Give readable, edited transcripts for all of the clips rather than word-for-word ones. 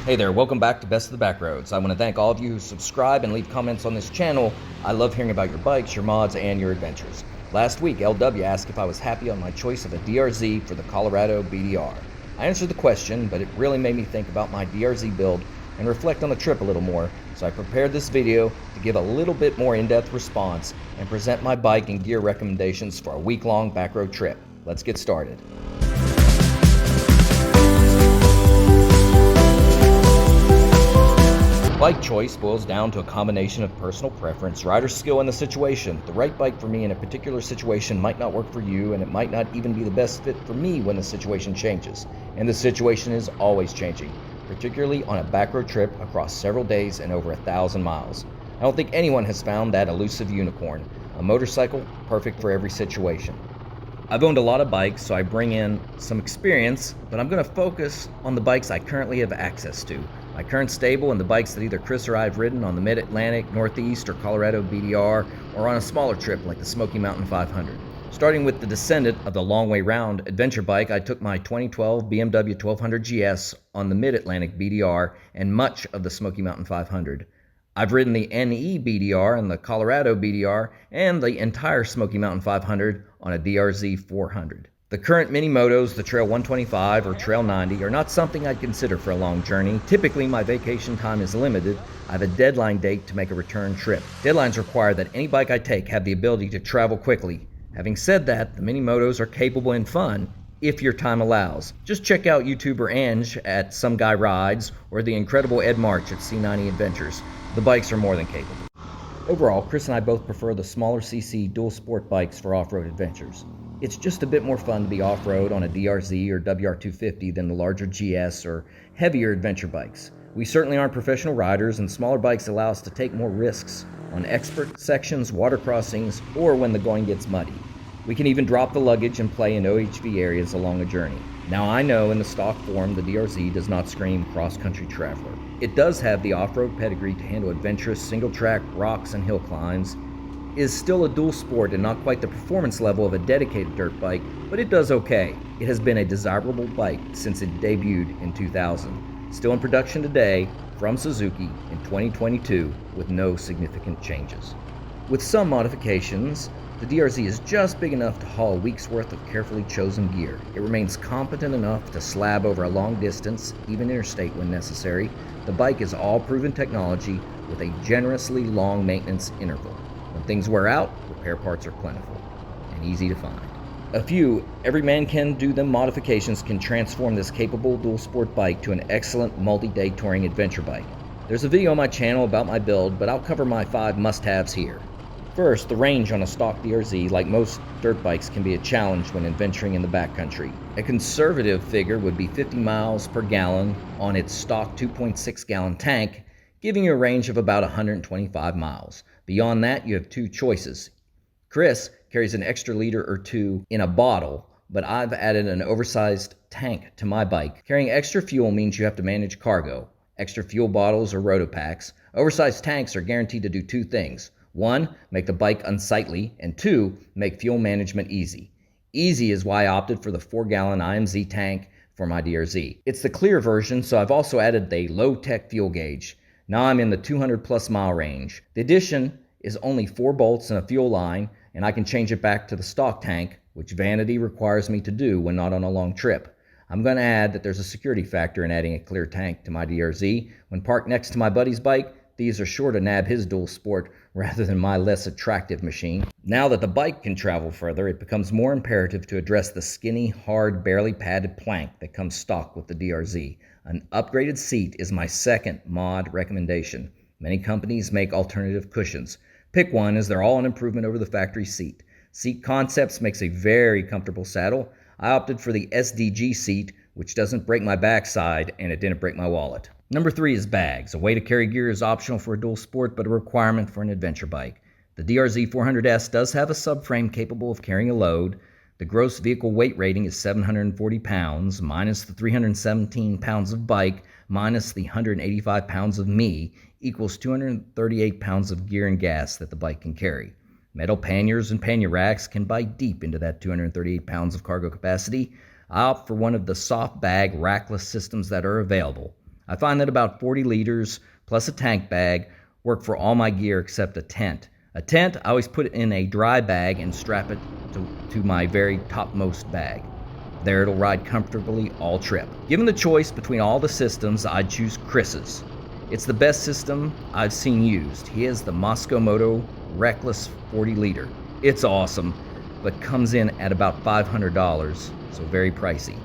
Hey there, welcome back to Best of the Back Roads. I want to thank all of you who subscribe and leave comments on this channel. I love hearing about your bikes, your mods, and your adventures. Last week, LW asked if I was happy on my choice of a DRZ for the Colorado BDR. I answered the question, but it really made me think about my DRZ build and reflect on the trip a little more, so I prepared this video to give a little bit more in-depth response and present my bike and gear recommendations for a week-long back road trip. Let's get started. Bike choice boils down to a combination of personal preference, rider skill, and the situation. The right bike for me in a particular situation might not work for you, and it might not even be the best fit for me when the situation changes. And the situation is always changing, particularly on a back road trip across several days and over 1,000 miles. I don't think anyone has found that elusive unicorn, a motorcycle perfect for every situation. I've owned a lot of bikes, so I bring in some experience, but I'm going to focus on the bikes I currently have access to. My current stable and the bikes that either Chris or I have ridden on the Mid-Atlantic, Northeast, or Colorado BDR, or on a smaller trip like the Smoky Mountain 500. Starting with the descendant of the long way round adventure bike, I took my 2012 BMW 1200 GS on the Mid-Atlantic BDR and much of the Smoky Mountain 500. I've ridden the NE BDR and the Colorado BDR and the entire Smoky Mountain 500 on a DRZ400. The current mini motos, the Trail 125 or Trail 90, are not something I'd consider for a long journey. Typically, my vacation time is limited. I have a deadline date to make a return trip. Deadlines require that any bike I take have the ability to travel quickly. Having said that, the mini motos are capable and fun if your time allows. Just check out YouTuber Ange at Some Guy Rides or the incredible Ed March at C90 Adventures. The bikes are more than capable. Overall, Chris and I both prefer the smaller CC dual sport bikes for off-road adventures. It's just a bit more fun to be off-road on a DRZ or WR250 than the larger GS or heavier adventure bikes. We certainly aren't professional riders, and smaller bikes allow us to take more risks on expert sections, water crossings, or when the going gets muddy. We can even drop the luggage and play in OHV areas along a journey. Now I know in the stock form the DRZ does not scream cross-country traveler. It does have the off-road pedigree to handle adventurous single-track rocks and hill climbs, is still a dual sport and not quite the performance level of a dedicated dirt bike, but it does okay. It has been a desirable bike since it debuted in 2000. Still in production today from Suzuki in 2022 with no significant changes. With some modifications, the DRZ is just big enough to haul a week's worth of carefully chosen gear. It remains competent enough to slab over a long distance, even interstate when necessary. The bike is all proven technology with a generously long maintenance interval. When things wear out, repair parts are plentiful and easy to find. A few every man can do them modifications can transform this capable dual sport bike to an excellent multi-day touring adventure bike. There's a video on my channel about my build, but I'll cover my 5 must-haves here. First, the range on a stock DRZ, like most dirt bikes, can be a challenge when adventuring in the backcountry. A conservative figure would be 50 miles per gallon on its stock 2.6 gallon tank, giving you a range of about 125 miles. Beyond that, you have 2 choices. Chris carries an extra liter or 2 in a bottle, but I've added an oversized tank to my bike. Carrying extra fuel means you have to manage cargo. Extra fuel bottles or rotopacks. Oversized tanks are guaranteed to do 2 things. 1, make the bike unsightly, and 2, make fuel management easy. Easy is why I opted for the 4-gallon IMZ tank for my DRZ. It's the clear version, so I've also added a low-tech fuel gauge. Now I'm in the 200+ mile range. The addition is only 4 bolts and a fuel line, and I can change it back to the stock tank, which vanity requires me to do when not on a long trip. I'm going to add that there's a security factor in adding a clear tank to my DRZ. When parked next to my buddy's bike, these are sure to nab his dual sport rather than my less attractive machine. Now that the bike can travel further, it becomes more imperative to address the skinny, hard, barely padded plank that comes stock with the DRZ. An upgraded seat is my second mod recommendation. Many companies make alternative cushions. Pick one, as they're all an improvement over the factory seat. Seat Concepts makes a very comfortable saddle. I opted for the SDG seat, which doesn't break my backside, and it didn't break my wallet. Number 3 is bags. A way to carry gear is optional for a dual sport, but a requirement for an adventure bike. The DRZ400S does have a subframe capable of carrying a load. The gross vehicle weight rating is 740 pounds, minus the 317 pounds of bike, minus the 185 pounds of me, equals 238 pounds of gear and gas that the bike can carry. Metal panniers and pannier racks can bite deep into that 238 pounds of cargo capacity. I opt for one of the soft bag rackless systems that are available. I find that about 40 liters plus a tank bag work for all my gear except a tent. A tent, I always put it in a dry bag and strap it to my very topmost bag. There it'll ride comfortably all trip. Given the choice between all the systems, I'd choose Chris's. It's the best system I've seen used. He has the Moscow Moto Reckless 40 liter. It's awesome, but comes in at about $500, so very pricey.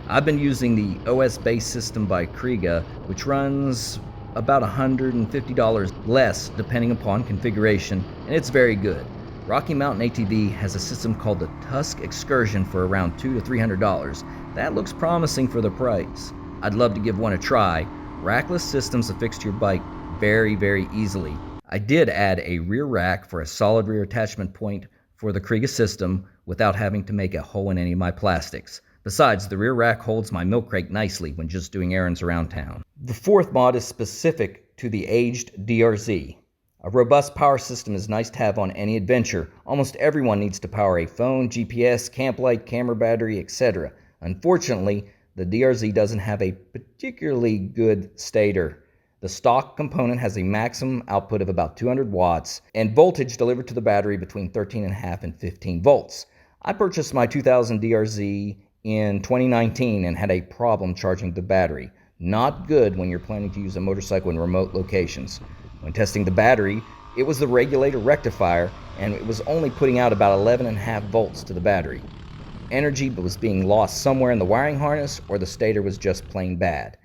I've been using the OS-based system by Kriega, which runs about $150 less depending upon configuration, and it's very good. Rocky Mountain ATV has a system called the Tusk Excursion for around $200 to $300. That looks promising for the price. I'd love to give one a try. Rackless systems affix to your bike very, very easily. I did add a rear rack for a solid rear attachment point for the Kriega system without having to make a hole in any of my plastics. Besides, the rear rack holds my milk crate nicely when just doing errands around town. The fourth mod is specific to the aged DRZ. A robust power system is nice to have on any adventure. Almost everyone needs to power a phone, GPS, camp light, camera battery, etc. Unfortunately, the DRZ doesn't have a particularly good stator. The stock component has a maximum output of about 200 watts and voltage delivered to the battery between 13.5 and 15 volts. I purchased my 2000 DRZ in 2019 and had a problem charging the battery. Not good when you're planning to use a motorcycle in remote locations. When testing the battery, it was the regulator rectifier, and it was only putting out about 11.5 volts to the battery. Energy was being lost somewhere in the wiring harness, or the stator was just plain bad.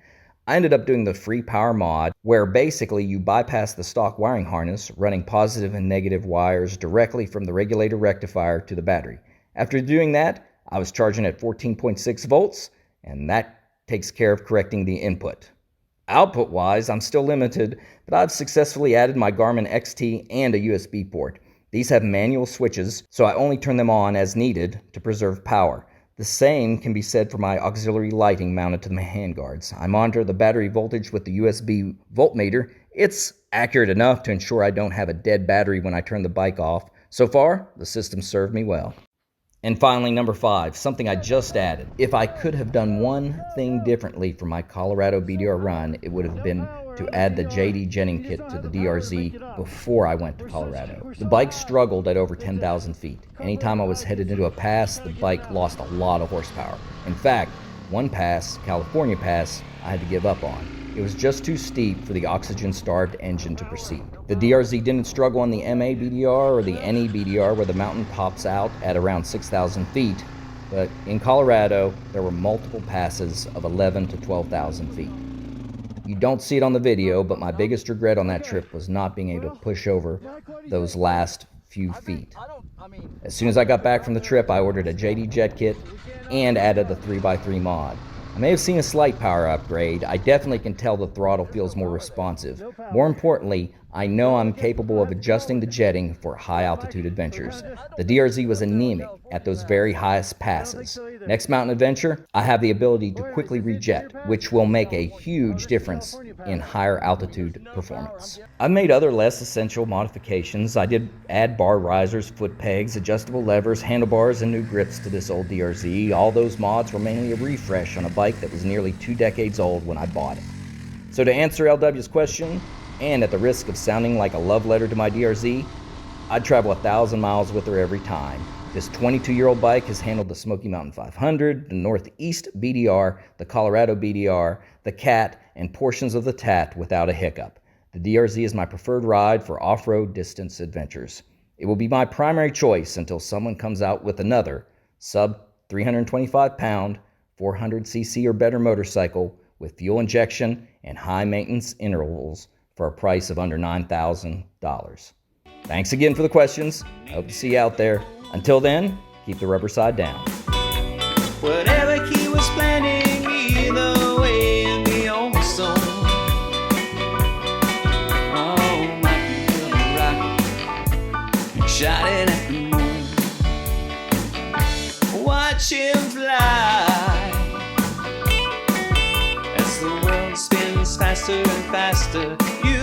I ended up doing the free power mod, where basically you bypass the stock wiring harness, running positive and negative wires directly from the regulator rectifier to the battery. After doing that, I was charging at 14.6 volts, and that takes care of correcting the input. Output-wise, I'm still limited, but I've successfully added my Garmin XT and a USB port. These have manual switches, so I only turn them on as needed to preserve power. The same can be said for my auxiliary lighting mounted to my handguards. I monitor the battery voltage with the USB voltmeter. It's accurate enough to ensure I don't have a dead battery when I turn the bike off. So far, the system served me well. And finally, number 5, something I just added. If I could have done one thing differently for my Colorado BDR run, it would have been to add the JD jetting kit to the DRZ before I went to Colorado. The bike struggled at over 10,000 feet. Anytime I was headed into a pass, the bike lost a lot of horsepower. In fact, one pass, California Pass, I had to give up on. It was just too steep for the oxygen-starved engine to proceed. The DRZ didn't struggle on the MA BDR or the NE BDR where the mountain pops out at around 6,000 feet, but in Colorado, there were multiple passes of 11 to 12,000 feet. You don't see it on the video, but my biggest regret on that trip was not being able to push over those last few feet. As soon as I got back from the trip, I ordered a JD Jet Kit and added the 3x3 mod. I may have seen a slight power upgrade. I definitely can tell the throttle feels more responsive. More importantly, I know I'm capable of adjusting the jetting for high-altitude adventures. The DRZ was anemic at those very highest passes. Next mountain adventure, I have the ability to quickly rejet, which will make a huge difference in higher altitude performance. I've made other less essential modifications. I did add bar risers, foot pegs, adjustable levers, handlebars, and new grips to this old DRZ. All those mods were mainly a refresh on a bike that was nearly 2 decades old when I bought it. So to answer LW's question, and at the risk of sounding like a love letter to my DRZ, I'd travel 1,000 miles with her every time. This 22-year-old bike has handled the Smoky Mountain 500, the Northeast BDR, the Colorado BDR, the Cat, and portions of the TAT without a hiccup. The DRZ is my preferred ride for off-road distance adventures. It will be my primary choice until someone comes out with another sub-325-pound, 400cc or better motorcycle with fuel injection and high maintenance intervals for a price of under $9,000. Thanks again for the questions. I hope to see you out there. Until then, keep the rubber side down. Whatever he was planning, either way, and the only song. Oh, my rocket, shining at the moon. Watch him fly as the world spins faster and faster. You